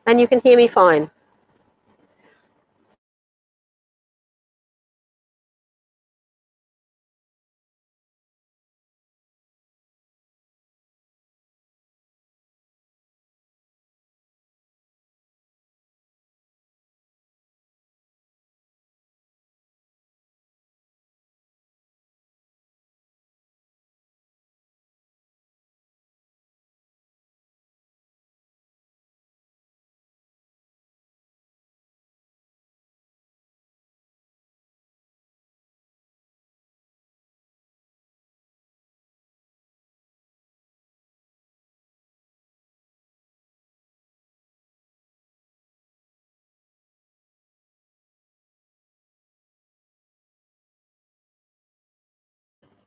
and you can hear me fine.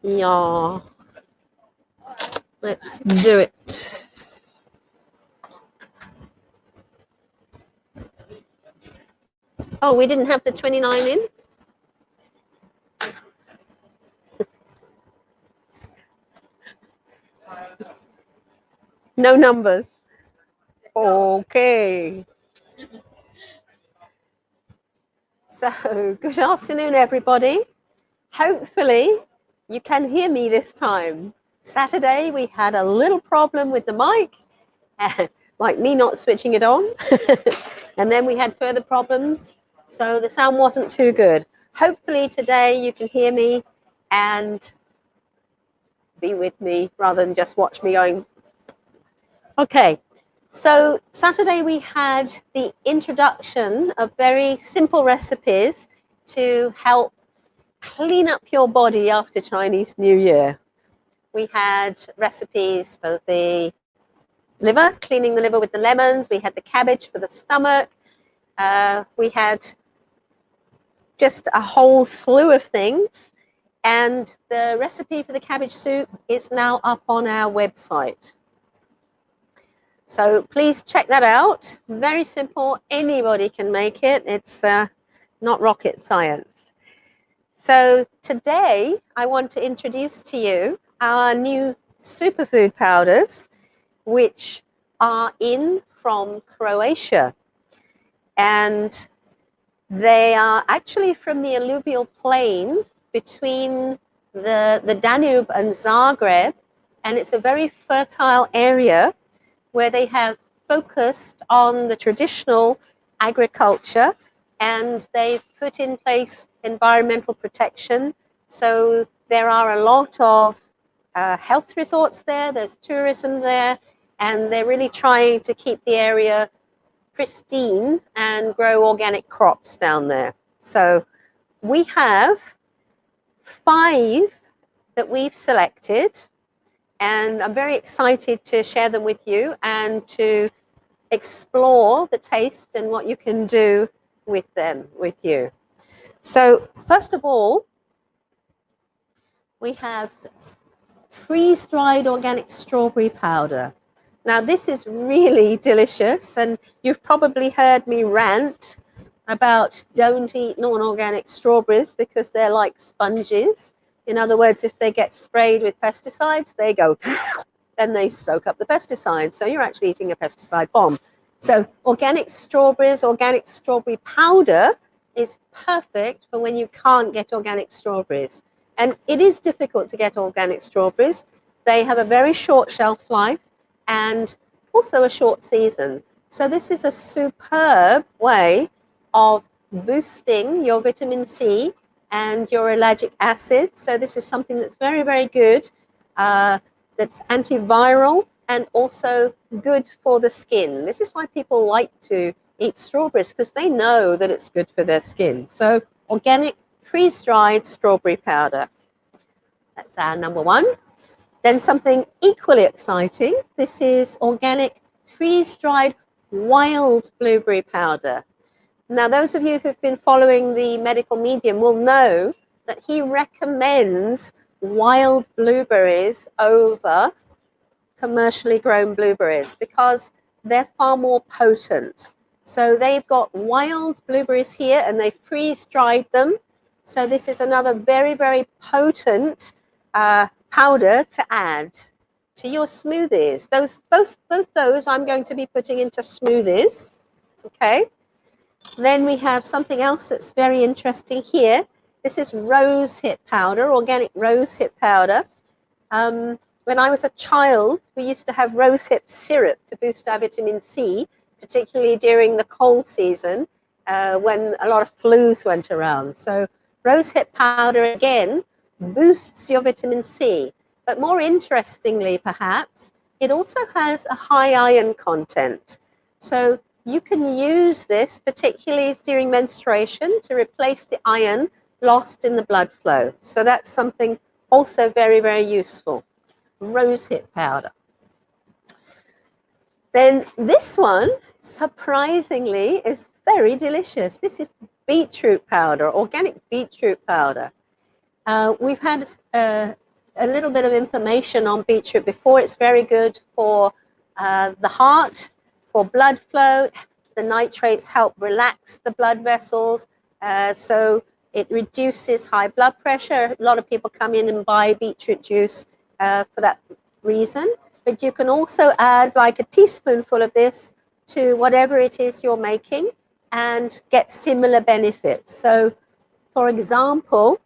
Yeah, let's do it. Oh, we didn't have the 29 in? No numbers. Okay. So, good afternoon, everybody. Hopefully, you can hear me this time. Saturday, we had a little problem with the mic, like me not switching it on. And then we had further problems, so the sound wasn't too good. Hopefully, today you can hear me and be with me rather than just watch me going. Okay. So Saturday we had the introduction of very simple recipes to help clean up your body after Chinese New Year. We had recipes for the liver, cleaning the liver with the lemons. We had the cabbage for the stomach. We had just a whole slew of things. And the recipe for the cabbage soup is now up on our website. So please check that out. Very simple. Anybody can make it. It's not rocket science. So today I want to introduce to you our new superfood powders, which are in from Croatia. And they are actually from the alluvial plain between the Danube and Zagreb. And it's a very fertile area where they have focused on the traditional agriculture, and they've put in place environmental protection. So there are a lot of health resorts there, there's tourism there, and they're really trying to keep the area pristine and grow organic crops down there. So we have 5 that we've selected, and I'm very excited to share them with you and to explore the taste and what you can do with them with you. So first of all, we have freeze-dried organic strawberry powder. Now this is really delicious, and you've probably heard me rant about don't eat non-organic strawberries because they're like sponges. In other words, if they get sprayed with pesticides, they go and they soak up the pesticides. So you're actually eating a pesticide bomb. So organic strawberries, organic strawberry powder is perfect for when you can't get organic strawberries. And it is difficult to get organic strawberries. They have a very short shelf life and also a short season. So this is a superb way of boosting your vitamin C and your ellagic acid. So this is something that's very, very good, that's antiviral and also good for the skin. This is why people like to eat strawberries, because they know that it's good for their skin. So organic freeze-dried strawberry powder. That's our number 1. Then something equally exciting. This is organic freeze-dried wild blueberry powder. Now, those of you who've been following the medical medium will know that he recommends wild blueberries over commercially grown blueberries because they're far more potent. So they've got wild blueberries here and they freeze-dried them. So this is another very, very potent powder to add to your smoothies. Both those I'm going to be putting into smoothies. Okay. Then we have something else that's very interesting here. This is rosehip powder, organic rosehip powder. When I was a child, we used to have rosehip syrup to boost our vitamin C, particularly during the cold season when a lot of flus went around. So rosehip powder, again, boosts your vitamin C. But more interestingly, perhaps, it also has a high iron content. So you can use this, particularly during menstruation, to replace the iron lost in the blood flow. So that's something also very, very useful. Rosehip powder. Then this one, surprisingly, is very delicious. This is beetroot powder, organic beetroot powder. We've had a little bit of information on beetroot before. It's very good for the heart, for blood flow. The nitrates help relax the blood vessels, so it reduces high blood pressure. A lot of people come in and buy beetroot juice for that reason. But you can also add like a teaspoonful of this to whatever it is you're making and get similar benefits. So, for example,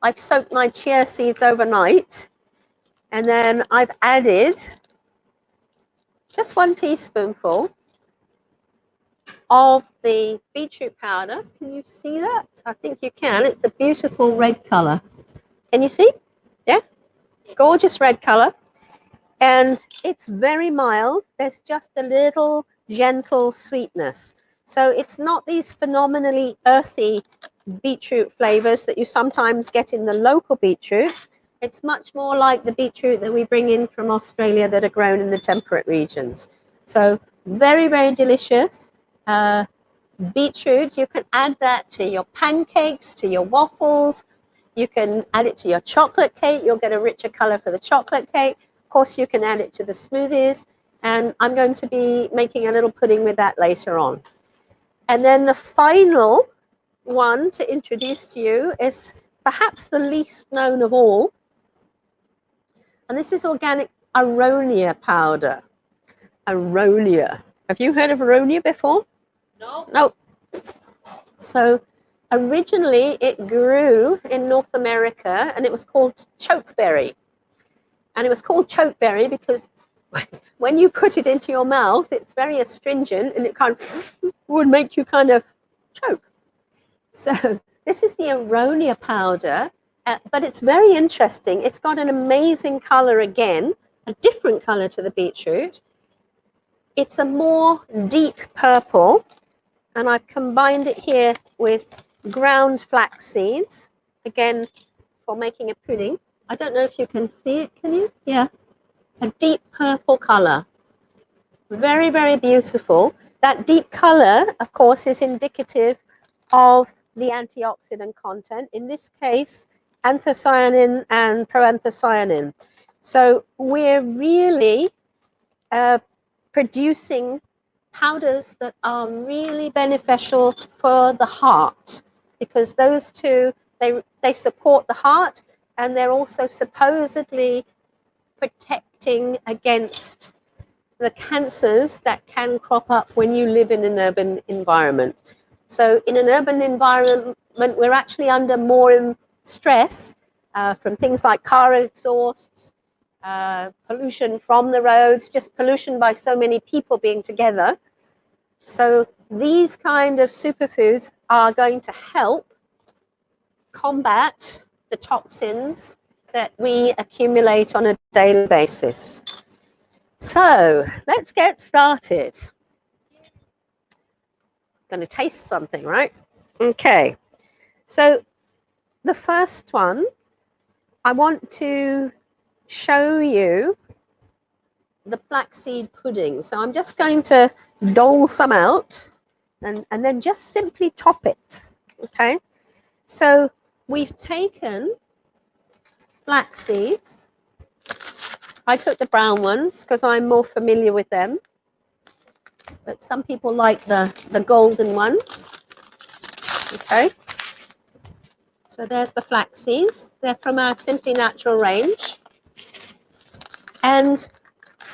I've soaked my chia seeds overnight, and then I've added just 1 teaspoonful of the beetroot powder. Can you see that? I think you can. It's a beautiful red color. Can you see? Yeah? Gorgeous red color. And it's very mild. There's just a little gentle sweetness. So it's not these phenomenally earthy beetroot flavors that you sometimes get in the local beetroots. It's much more like the beetroot that we bring in from Australia that are grown in the temperate regions. So very, very delicious. Beetroot, you can add that to your pancakes, to your waffles. You can add it to your chocolate cake. You'll get a richer color for the chocolate cake. Of course, you can add it to the smoothies. And I'm going to be making a little pudding with that later on. And then the final one to introduce to you is perhaps the least known of all. And this is organic aronia powder. Aronia. Have you heard of aronia before? No. No. So originally it grew in North America and it was called chokeberry. And it was called chokeberry because when you put it into your mouth, it's very astringent and it kind of would make you kind of choke. So this is the aronia powder, but it's very interesting. It's got an amazing color again, a different color to the beetroot. It's a more deep purple, and I've combined it here with ground flax seeds, again, for making a pudding. I don't know if you can see it, can you? Yeah, a deep purple color. Very, very beautiful. That deep color, of course, is indicative of the antioxidant content, in this case, anthocyanin and proanthocyanin. So we're really producing powders that are really beneficial for the heart, because those two, they support the heart, and they're also supposedly protecting against the cancers that can crop up when you live in an urban environment. So in an urban environment, we're actually under more stress from things like car exhausts, pollution from the roads, just pollution by so many people being together. So these kind of superfoods are going to help combat the toxins that we accumulate on a daily basis. So let's get started. Going to taste something, right? Okay. So the first one, I want to show you the flaxseed pudding. So I'm just going to dole some out and then just simply top it. Okay. So we've taken flax seeds. I took the brown ones because I'm more familiar with them, but some people like the golden ones. Okay, so there's the flax seeds. They're from our Simply Natural range. And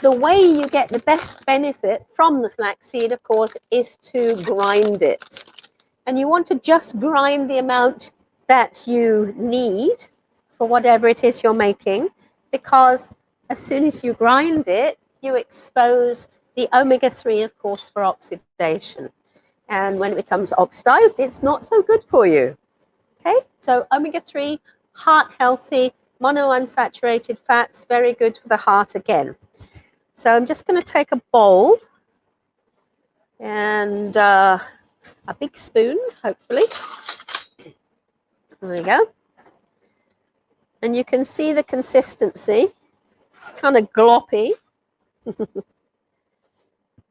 the way you get the best benefit from the flaxseed, of course, is to grind it. And you want to just grind the amount that you need for whatever it is you're making, because as soon as you grind it, you expose the omega-3, of course, for oxidation. And when it becomes oxidized, it's not so good for you. Okay, so omega-3, heart healthy, monounsaturated fats, very good for the heart again. So I'm just going to take a bowl and a big spoon, hopefully. There we go. And you can see the consistency. It's kind of gloppy.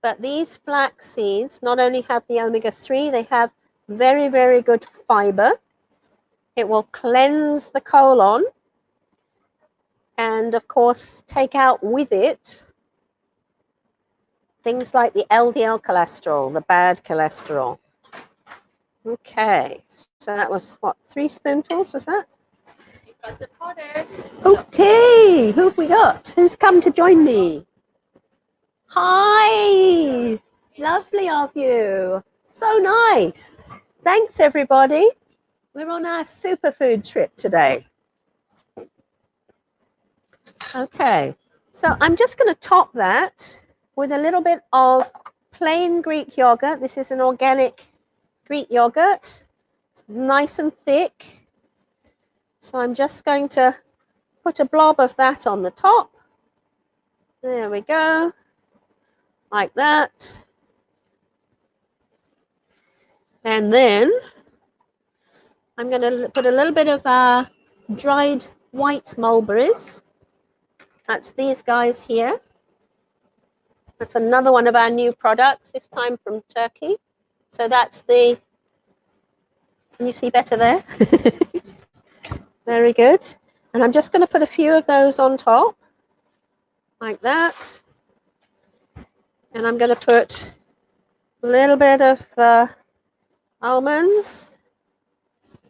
But these flax seeds not only have the omega-3, they have very, very good fiber. It will cleanse the colon and, of course, take out with it things like the LDL cholesterol, the bad cholesterol. Okay, so that was what, 3 spoonfuls, was that? You got the powder. Okay, who have we got? Who's come to join me? Hi, lovely of you. So nice. Thanks, everybody. We're on our superfood trip today. Okay, so I'm just going to top that with a little bit of plain Greek yogurt. This is an organic Greek yogurt. It's nice and thick. So I'm just going to put a blob of that on the top. There we go. Like that. And then I'm going to put a little bit of dried white mulberries. That's these guys here. That's another one of our new products, this time from Turkey. So that's the, can you see better there? Very good. And I'm just going to put a few of those on top, like that. And I'm going to put a little bit of the almonds.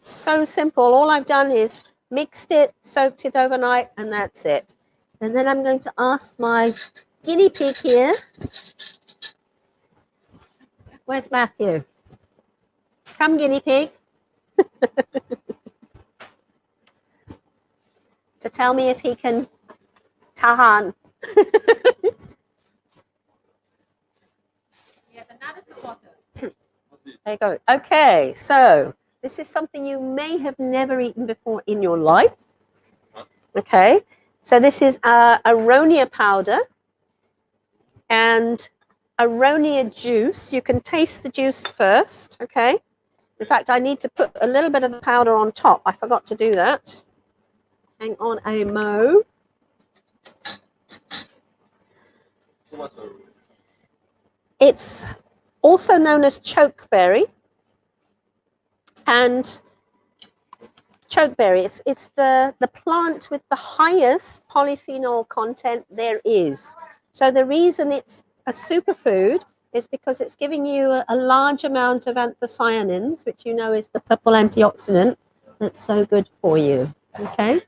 So simple. All I've done is mixed it, soaked it overnight, and that's it. And then I'm going to ask my guinea pig here. Where's Matthew? Come, guinea pig. To tell me if he can tahan. Yeah, another water. There you go. Okay, so this is something you may have never eaten before in your life. Okay, so this is aronia powder and aronia juice. You can taste the juice first, okay? In fact, I need to put a little bit of the powder on top. I forgot to do that. Hang on a mo. It's also known as chokeberry. And chokeberry, it's the plant with the highest polyphenol content there is. So the reason it's a superfood is because it's giving you a large amount of anthocyanins, which you know is the purple antioxidant that's so good for you. Okay?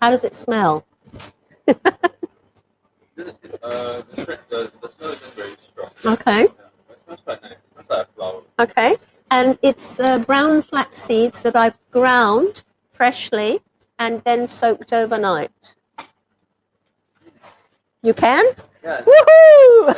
How does it smell? The smell isn't very strong. Okay. Yeah, it smells quite nice. It smells like a flower. Okay. And it's brown flax seeds that I've ground freshly and then soaked overnight. You can? Yeah. Woohoo!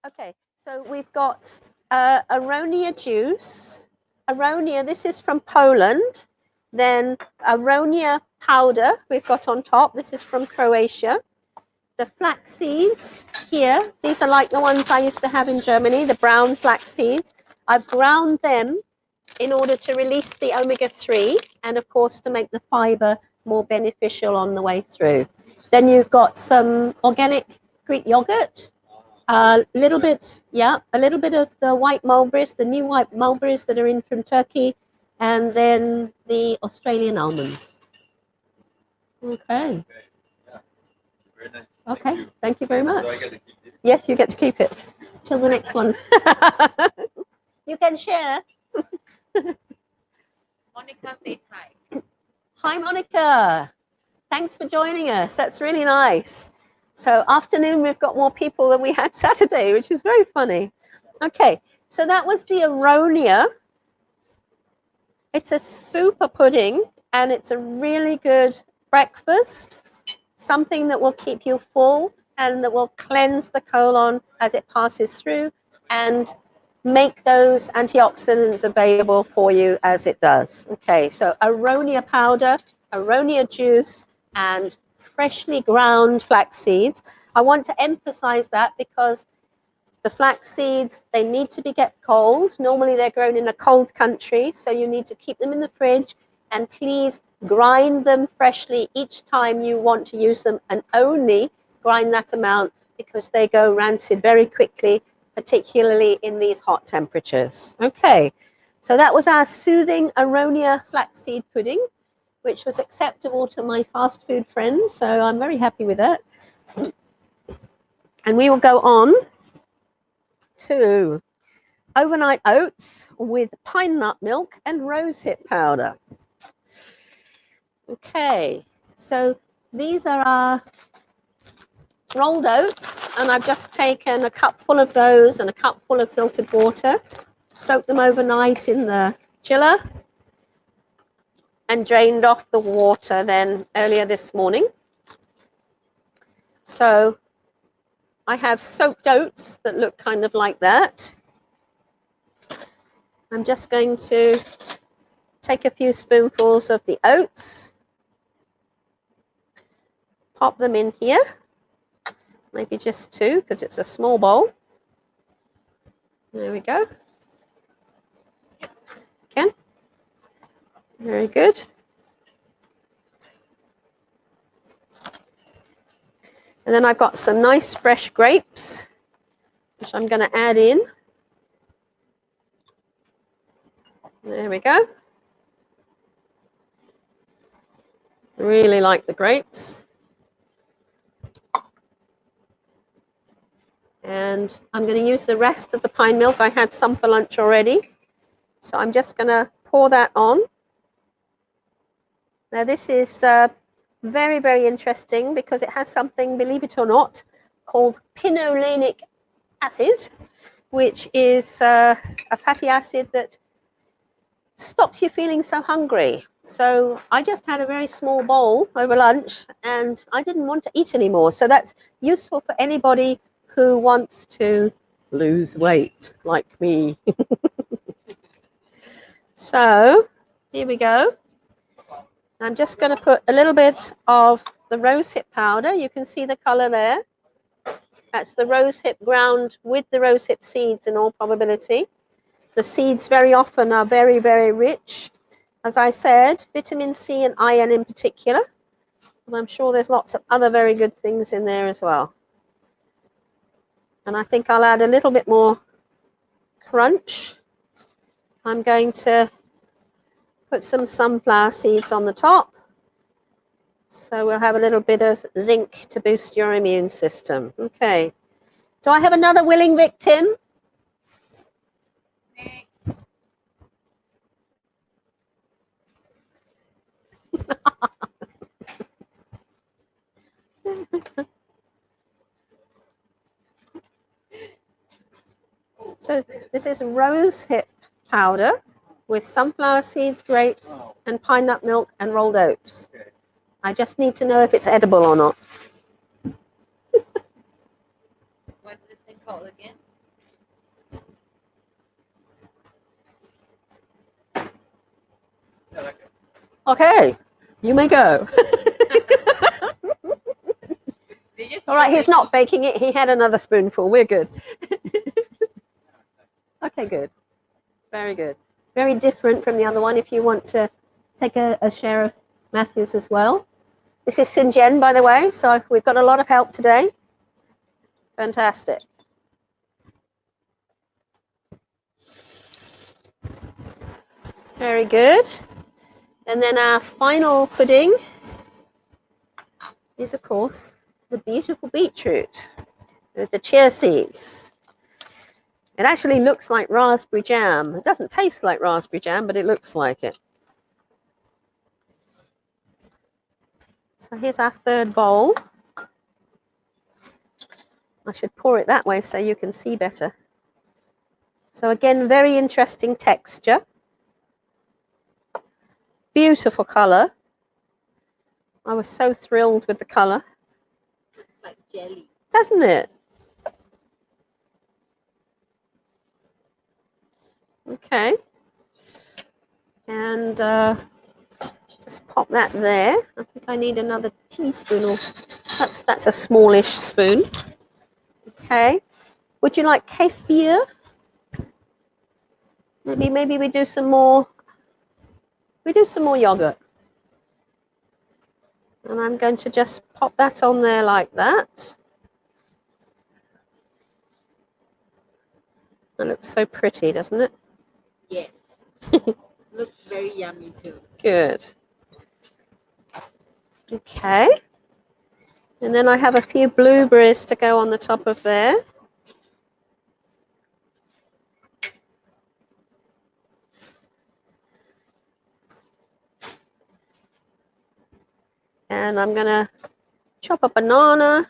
Okay, so we've got aronia juice. Aronia, this is from Poland. Then aronia powder we've got on top. This is from Croatia. The flax seeds here, these are like the ones I used to have in Germany, the brown flax seeds. I've ground them in order to release the omega-3 and, of course, to make the fiber more beneficial on the way through. Then you've got some organic Greek yogurt, a little bit of the white mulberries, the new white mulberries that are in from Turkey, and then the Australian almonds. Okay. Yeah. Very nice. Okay. Thank you very much. Do I get to keep this? Yes, you get to keep it till the next one. You can share. Monica says hi. Hi, Monica. Thanks for joining us. That's really nice. So afternoon, we've got more people than we had Saturday, which is very funny. Okay, so that was the aronia. It's a super pudding, and it's a really good breakfast, something that will keep you full and that will cleanse the colon as it passes through and make those antioxidants available for you as it does. Okay, so aronia powder, aronia juice, and freshly ground flax seeds. I want to emphasize that because the flax seeds, they need to be kept cold. Normally they're grown in a cold country, so you need to keep them in the fridge, and please grind them freshly each time you want to use them, and only grind that amount because they go rancid very quickly, particularly in these hot temperatures. Okay, so that was our soothing aronia flaxseed pudding, which was acceptable to my fast food friends, so I'm very happy with that. And we will go on to overnight oats with pine nut milk and rosehip powder. Okay, so these are our rolled oats, and I've just taken a cupful of those and a cupful of filtered water, soaked them overnight in the chiller, and drained off the water then earlier this morning. So I have soaked oats that look kind of like that. I'm just going to take a few spoonfuls of the oats, pop them in here, maybe just two because it's a small bowl. There we go. Again. Very good. And then I've got some nice fresh grapes, which I'm going to add in. There we go. Really like the grapes. And I'm going to use the rest of the pine milk. I had some for lunch already. So I'm just going to pour that on. Now this is very, very interesting because it has something, believe it or not, called pinolenic acid, which is a fatty acid that stops you feeling so hungry. So I just had a very small bowl over lunch and I didn't want to eat anymore. So that's useful for anybody who wants to lose weight like me. So here we go. I'm just going to put a little bit of the rosehip powder. You can see the color there. That's the rosehip ground with the rosehip seeds in all probability. The seeds very often are very, very rich. As I said, vitamin C and iron in particular. And I'm sure there's lots of other very good things in there as well. And I think I'll add a little bit more crunch. I'm going to put some sunflower seeds on the top. So we'll have a little bit of zinc to boost your immune system. Okay. Do I have another willing victim? So this is rosehip powder with sunflower seeds, grapes, and pine nut milk and rolled oats. I just need to know if it's edible or not. What's this thing called again? Okay, you may go. All right, he's not faking it. He had another spoonful. We're good. Okay, good. Very good. Very different from the other one if you want to take a share of Matthew's as well. This is Sinjen, by the way, so we've got a lot of help today. Fantastic. Very good. And then our final pudding is, of course, the beautiful beetroot with the chia seeds. It actually looks like raspberry jam. It doesn't taste like raspberry jam, but it looks like it. So here's our third bowl. I should pour it that way so you can see better. So again, very interesting texture. Beautiful colour. I was so thrilled with the colour. It's like jelly. Doesn't it? Okay. And just pop that there. I think I need another teaspoon, or that's a smallish spoon. Okay. Would you like kefir? Maybe we do some more. We do some more yogurt. And I'm going to just pop that on there like that. It looks so pretty, doesn't it? Yes. Looks very yummy too. Good. Okay. And then I have a few blueberries to go on the top of there. And I'm going to chop a banana.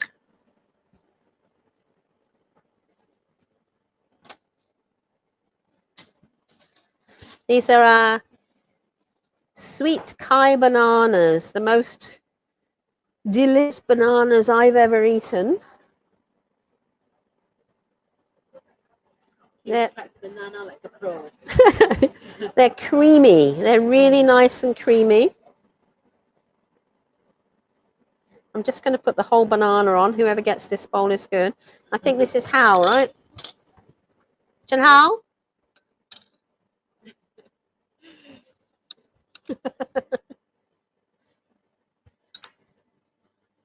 These are our sweet Kai bananas, the most delicious bananas I've ever eaten. You cut banana like a pro. They're creamy. They're really nice and creamy. I'm just going to put the whole banana on. Whoever gets this bowl is good. I think this is Hao, right? Chen Hao?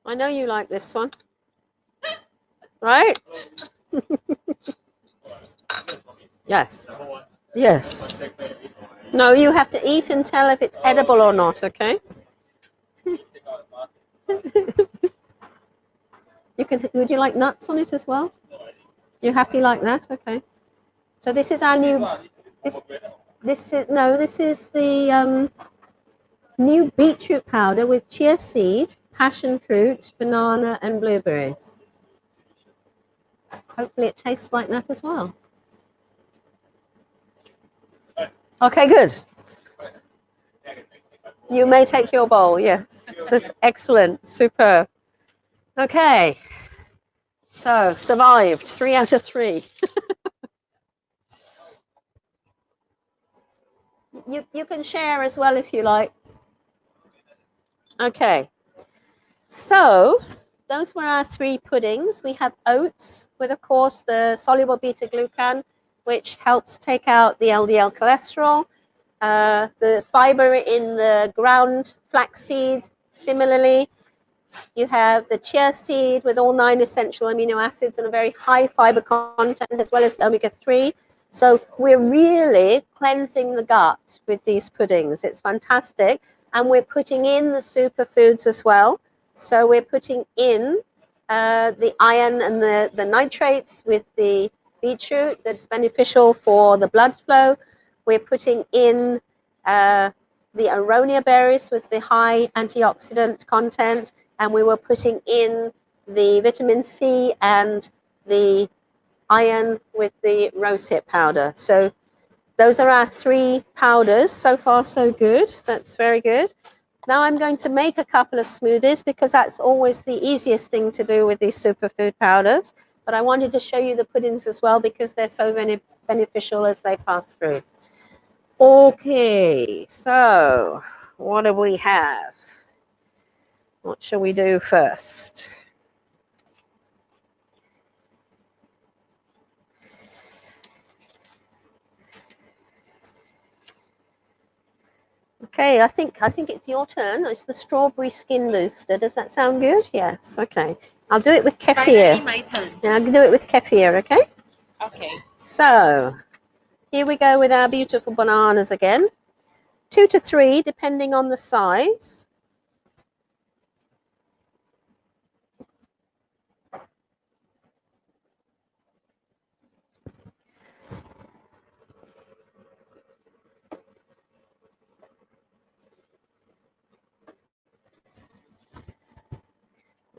I know you like this one. Right? Yes. Yes. No, you have to eat and tell if it's edible or not, okay? Would you like nuts on it as well? You happy like that? Okay. So this is our new this is the new beetroot powder with chia seed, passion fruit, banana and blueberries. Hopefully it tastes like that as well. Okay, good. You may take your bowl, yes. That's excellent. Superb. Okay. So, survived. 3 out of 3. You can share as well if you like. Okay. So, those were our 3 puddings. We have oats with, of course, the soluble beta-glucan, which helps take out the LDL cholesterol. The fiber in the ground flaxseed, similarly. You have the chia seed with all 9 essential amino acids and a very high fiber content, as well as the omega-3. So we're really cleansing the gut with these puddings. It's fantastic. And we're putting in the superfoods as well. So we're putting in the iron and the nitrates with the beetroot that's beneficial for the blood flow. We're putting in the aronia berries with the high antioxidant content, and we were putting in the vitamin C and the iron with the rosehip powder. So those are our 3 powders. So far, so good. That's very good. Now I'm going to make a couple of smoothies because that's always the easiest thing to do with these superfood powders. But I wanted to show you the puddings as well because they're so beneficial as they pass through. Okay, so what do we have? What shall we do first? Okay, I think it's your turn. It's the strawberry skin booster. Does that sound good? Yes. Okay. I'll do it with kefir. Finally, my turn. Yeah, I'll do it with kefir. Okay. Okay. So here we go with our beautiful bananas again. 2 to 3, depending on the size.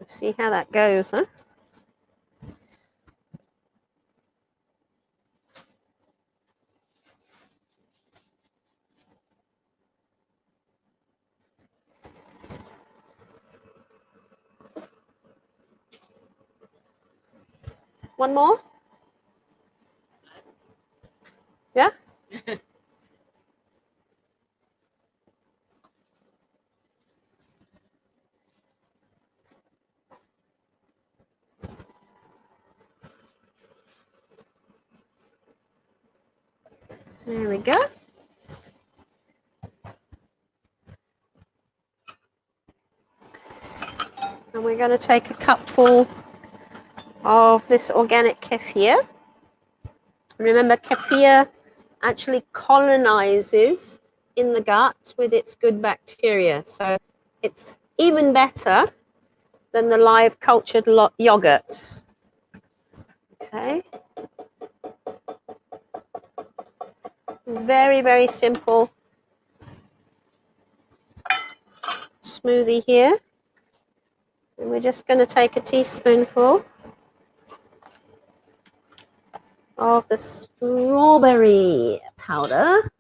See how that goes, huh? One more? Yeah? There we go. And we're going to take a cupful of this organic kefir. Remember, kefir actually colonizes in the gut with its good bacteria. So it's even better than the live cultured yogurt. Okay. Very, very simple smoothie here. And we're just going to take a teaspoonful of the strawberry powder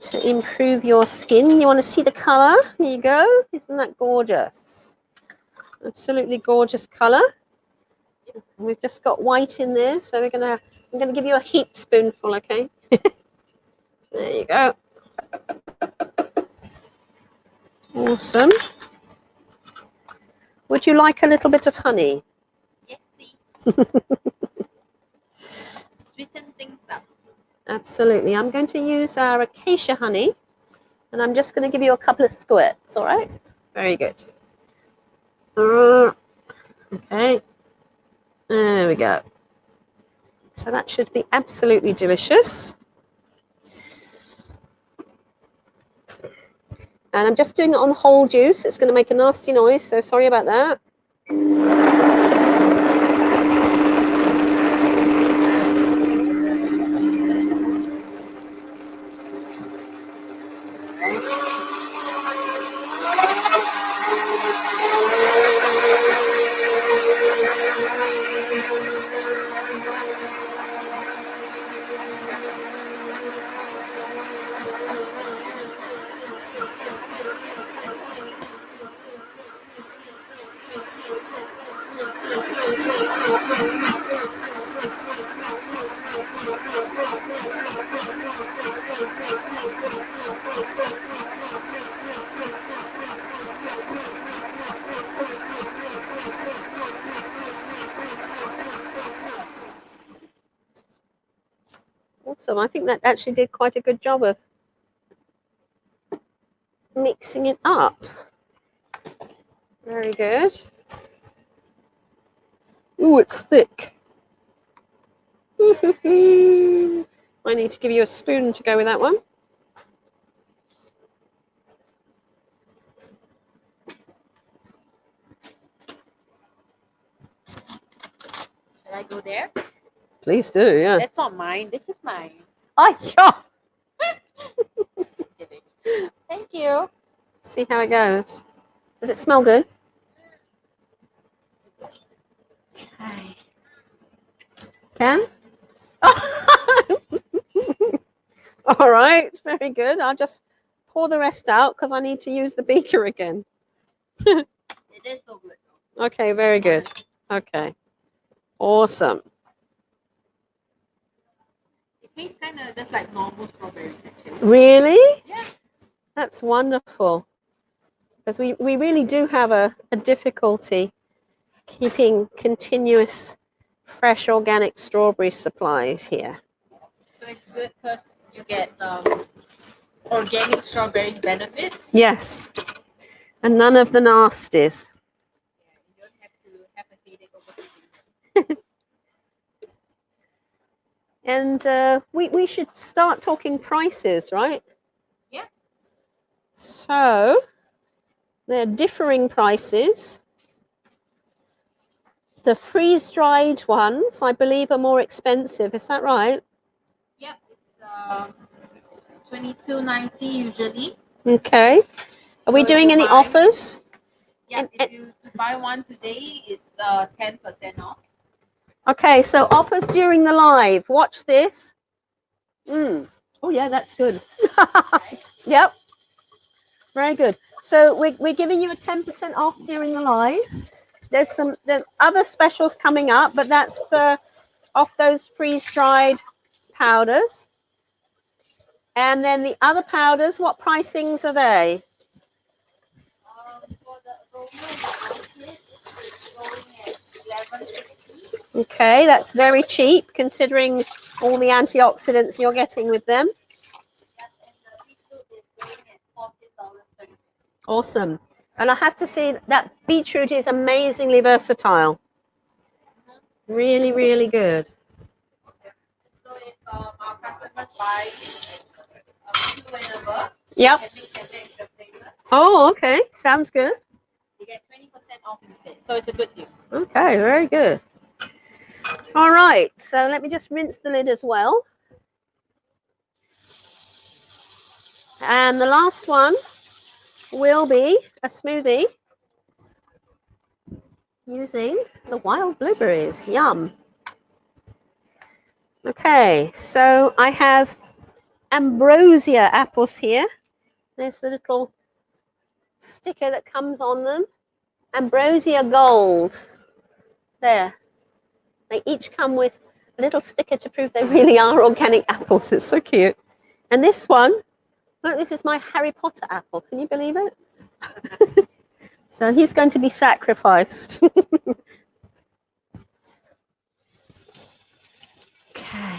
to improve your skin. You want to see the color? Here you go. Isn't that gorgeous? Absolutely gorgeous color. We've just got white in there, so I'm gonna give you a heaped spoonful, okay? There you go. Awesome. Would you like a little bit of honey? Yes, please. Sweeten things up. Absolutely. I'm going to use our acacia honey, and I'm just going to give you a couple of squirts, all right? Very good. Okay. There we go. So that should be absolutely delicious. And I'm just doing it on whole juice. It's going to make a nasty noise, so sorry about that. Awesome. I think that actually did quite a good job of mixing it up. Very good. Ooh, it's thick. I need to give you a spoon to go with that one. Should I go there? Please do, yeah. That's not mine. This is mine. Oh, yeah. Just kidding. Thank you. See how it goes. Does it smell good? Okay. Can? All right, very good. I'll just pour the rest out because I need to use the beaker again. It is so good. Okay, very good. Okay. Awesome. It tastes kind of just like normal strawberries, actually. Really? Yeah. That's wonderful. Because we really do have a difficulty keeping continuous fresh organic strawberry supplies here. So it's good because you get organic strawberries benefits. Yes. And none of the nasties. Yeah, you don't have to have a headache over eating. And we should start talking prices, right? Yeah. So they're differing prices. The freeze-dried ones, I believe, are more expensive. Is that right? Yeah, it's $22.90 usually. Okay. Are we So if doing you any buy- offers? Yeah, And- if you buy one today, it's 10% off. Okay, so offers during the live. Watch this. Oh yeah, that's good. Yep, very good. So we're giving you a 10% off during the live. There's other specials coming up, but that's off those freeze-dried powders. And then the other powders, what pricings are they? For the aroma it's going at 11.60. Okay, that's very cheap considering all the antioxidants you're getting with them. And the beetroot is going at $14.30. Awesome. And I have to say that beetroot is amazingly versatile. Really, really good. So if our customers buy 2 and above, Yep. can mix and match the flavor. Oh, okay. Sounds good. You get 20% off instead. So it's a good deal. Okay, very good. All right. So let me just rinse the lid as well. And the last one will be a smoothie using the wild blueberries. Yum. Okay, so I have ambrosia apples here. There's the little sticker that comes on them. Ambrosia Gold. There. They each come with a little sticker to prove they really are organic apples. It's so cute. And this one, look, this is my Harry Potter apple. Can you believe it? So he's going to be sacrificed. Okay.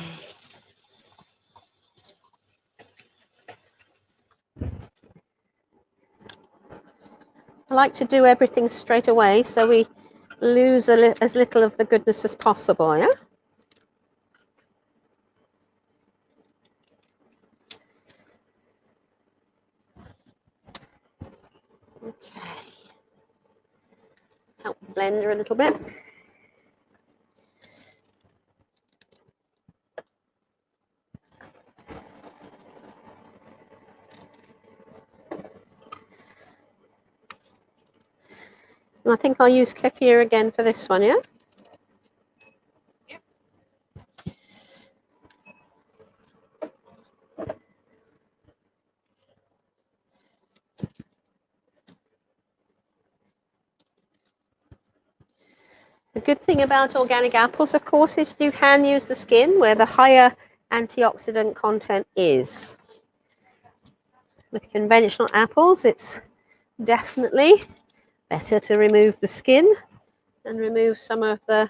I like to do everything straight away so we lose as little of the goodness as possible, yeah? Okay. Help the blender a little bit. And I think I'll use kefir again for this one, yeah? Yeah. The good thing about organic apples, of course, is you can use the skin where the higher antioxidant content is. With conventional apples, it's definitely better to remove the skin and remove some of the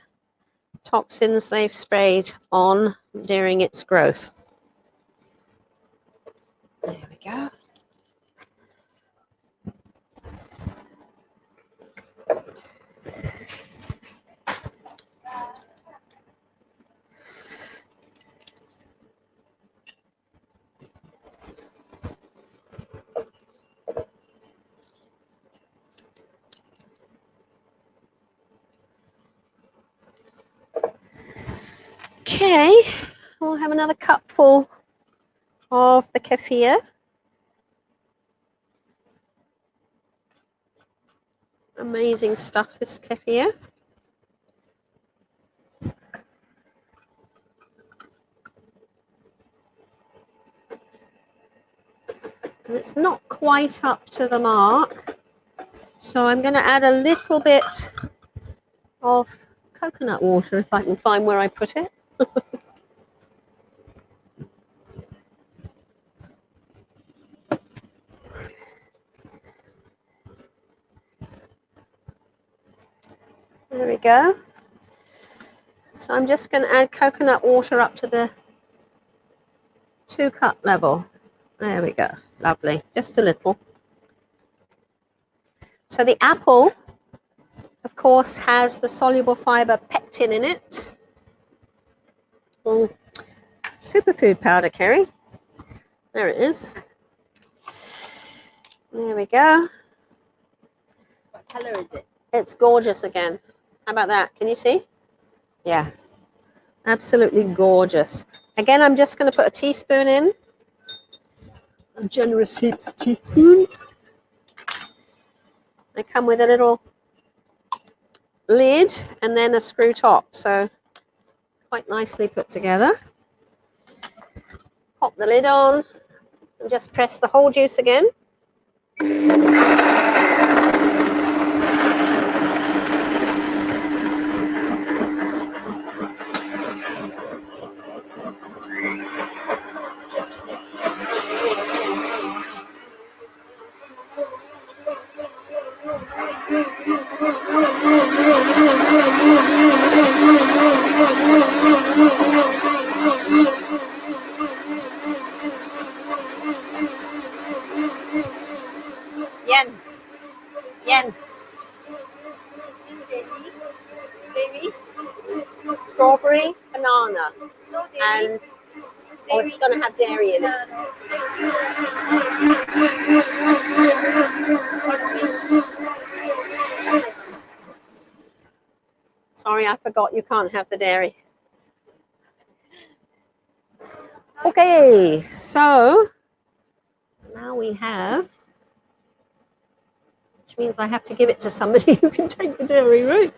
toxins they've sprayed on during its growth. There we go. Okay, we'll have another cupful of the kefir. Amazing stuff, this kefir. And it's not quite up to the mark, so I'm going to add a little bit of coconut water if I can find where I put it. There we go. So I'm just going to add coconut water up to the 2-cup level. There we go. Lovely. Just a little. So the apple, of course, has the soluble fiber pectin in it. Oh, superfood powder, Kerry. There it is. There we go. What color is it? It's gorgeous again. How about that? Can you see? Yeah. Absolutely gorgeous. Again, I'm just going to put a teaspoon in. A generous heaps teaspoon. They come with a little lid and then a screw top. So quite nicely put together. Pop the lid on and just press the whole juice again. Yen. Baby, Strawberry, banana, no baby. and oh, it's going to have dairy in it. Sorry, I forgot you can't have the dairy. Okay, so now we have, which means I have to give it to somebody who can take the dairy, right?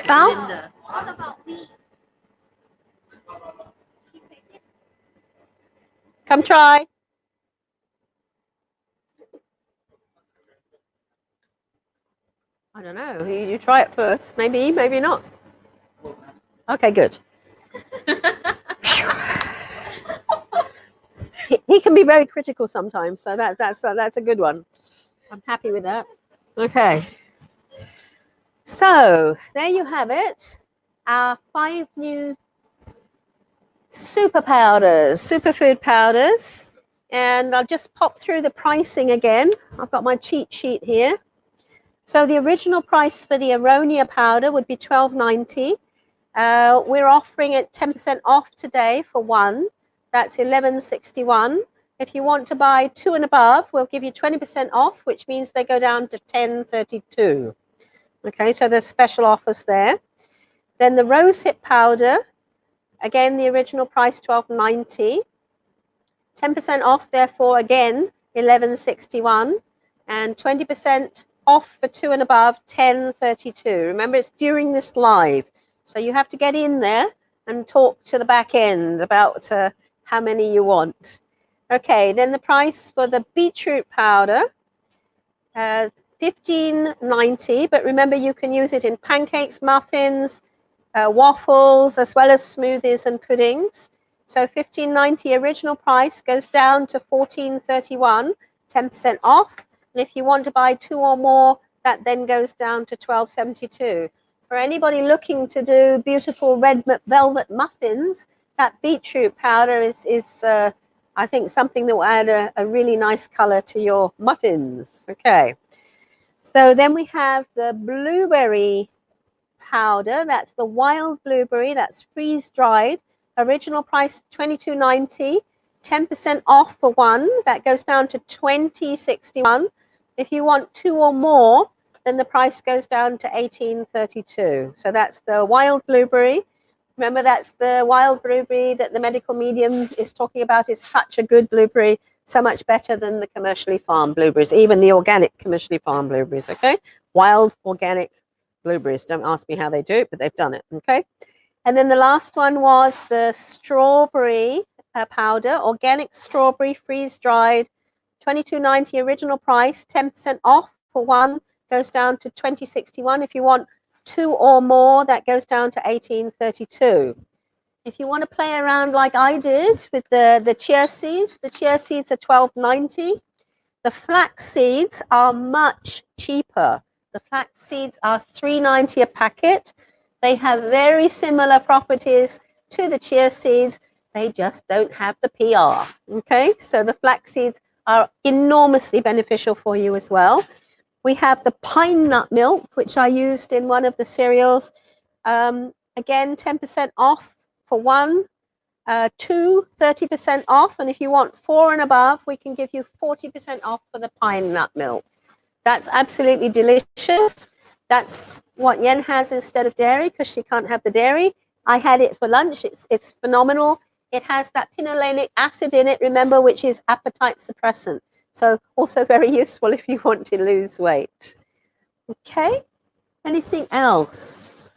Bao? Linda. What about me? Come try. I don't know. You try it first. Maybe, maybe not. Okay, good. He can be very critical sometimes, so that's a good one. I'm happy with that. Okay. So there you have it. Our 5 new superfood powders. And I'll just pop through the pricing again. I've got my cheat sheet here. So the original price for the Aronia powder would be $12.90. We're offering it 10% off today for one. That's $11.61. If you want to buy 2 and above, we'll give you 20% off, which means they go down to $10.32. Okay, so there's special offers there. Then the rosehip powder, again, the original price $12.90. 10% off, therefore, again, $11.61. And 20% off for 2 and above, $10.32. Remember, it's during this live. So you have to get in there and talk to the back end about how many you want. Okay, then the price for the beetroot powder, $15.90. But remember, you can use it in pancakes, muffins, waffles, as well as smoothies and puddings. So $15.90 original price goes down to $14.31, 10% off. And if you want to buy 2 or more, that then goes down to $12.72. For anybody looking to do beautiful red velvet muffins, that beetroot powder is I think, something that will add a really nice color to your muffins. Okay. So then we have the blueberry powder. That's the wild blueberry. That's freeze-dried. Original price $22.90. 10% off for one. That goes down to $20.61. If you want 2 or more, then the price goes down to $18.32. So that's the wild blueberry. Remember, that's the wild blueberry that the medical medium is talking about is such a good blueberry, so much better than the commercially farmed blueberries, even the organic commercially farmed blueberries, okay? Wild organic blueberries. Don't ask me how they do it, but they've done it, okay? And then the last one was the strawberry powder, organic strawberry, freeze-dried, $22.90 original price, 10% off for one, goes down to $20.61. If you want 2 or more, that goes down to $18.32. If you want to play around like I did with the chia seeds are $12.90. The flax seeds are much cheaper. The flax seeds are $3.90 a packet. They have very similar properties to the chia seeds. They just don't have the PR. Okay, so the flax seeds are enormously beneficial for you as well. We have the pine nut milk, which I used in one of the cereals. Again, 10% off for one. 2, 30% off. And if you want 4 and above, we can give you 40% off for the pine nut milk. That's absolutely delicious. That's what Yen has instead of dairy because she can't have the dairy. I had it for lunch. It's phenomenal. It has that pinolenic acid in it, remember, which is appetite suppressant. So also very useful if you want to lose weight. Okay, anything else?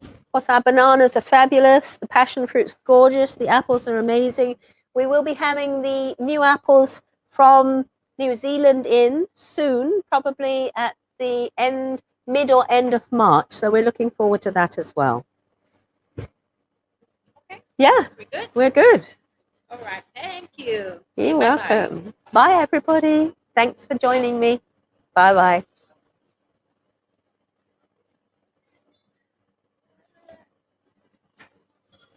Of course, our bananas are fabulous. The passion fruit's gorgeous. The apples are amazing. We will be having the new apples from New Zealand in soon, probably at the mid or end of March. So we're looking forward to that as well. Okay. Yeah, We're good? we're good. All right. Thank you. You're Bye-bye. welcome. Bye, everybody. Thanks for joining me. Bye-bye.